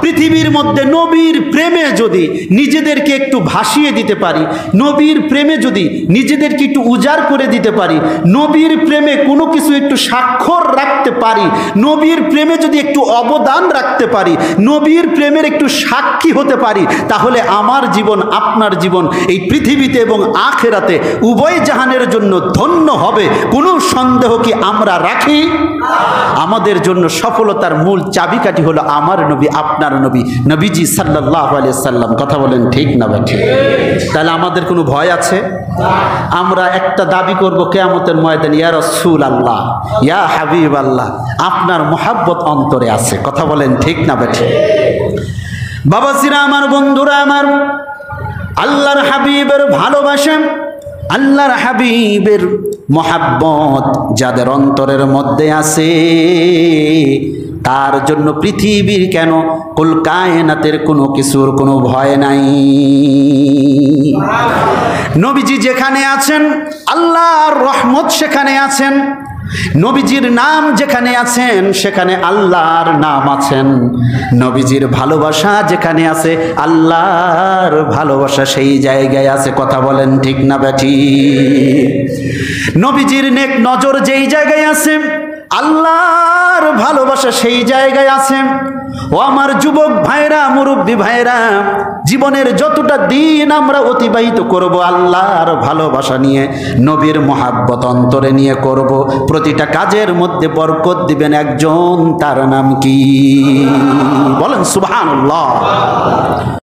পৃথিবীর মধ্যে নবীর প্রেমে যদি নিজেদেরকে একটু ভাসিয়ে দিতে পারি, নবীর প্রেমে যদি নিজেদেরকে একটু উজাড় করে দিতে পারি, নবীর প্রেমে কোনো কিছু একটু স্বাক্ষর রাখতে পারি, নবীর প্রেমে যদি একটু অবদান রাখতে পারি, নবীর প্রেমের একটু সাক্ষী হতে পারি, তাহলে আমার জীবন আপনার জীবন এই পৃথিবীতে এবং আখিরাতে উভয় জাহানের জন্য ধন্য হবে। কোনো সন্দেহ কি আমরা রাখি? আমাদের জন্য সফলতার মূল চাবিকাঠি হলো আমার নবী, আপনার নবী, নবীজি সাল্লাল্লাহু আলাইহি সাল্লাম। কথা বলেন ঠিক না বা ঠিক? তাহলে আমাদের কোনো ভয় আছে? আমরা একটা দাবি করব কিয়ামতের ময়দানে, ইয়া রাসূলুল্লাহ, ইয়া হাবিবাল্লাহ, আপনার মহব্বত অন্তরে আছে। কথা বলেন ঠিক না বা ঠিক? বাবাজিরা আমার, বন্ধুরা আমার, আল্লাহর হাবিবের ভালোবাসা, আল্লাহর হাবিবের মহাব্বত যাদের অন্তরের মধ্যে আছে, তার জন্য পৃথিবীর কেন কুল কায়নাতের কোনো কিছুর কোনো ভয় নাই। নবীজি যেখানে আছেন আল্লাহর রহমত সেখানে আছেন, নবীজির নাম যেখানে আছেন সেখানে আল্লাহর নাম আছেন, নবীজির ভালোবাসা যেখানে আছে আল্লাহর ভালোবাসা সেই জায়গায় আছে। কথা বলেন ঠিক না বেঠি? নবীজির নেক নজর যেই জায়গায় আছে আল্লাহর ভালোবাসা সেই জায়গায় আছে। ও আমার যুবক ভাইরা, মুরব্বী ভাইরা, জীবনের যতটা দিন আমরা অতিবাহিত করব আল্লাহর ভালোবাসা নিয়ে, নবীর মহাব্বত অন্তরে নিয়ে করব। প্রতিটা কাজের মধ্যে বরকত দিবেন একজন, তার নাম কি? বলেন সুবহানাল্লাহ।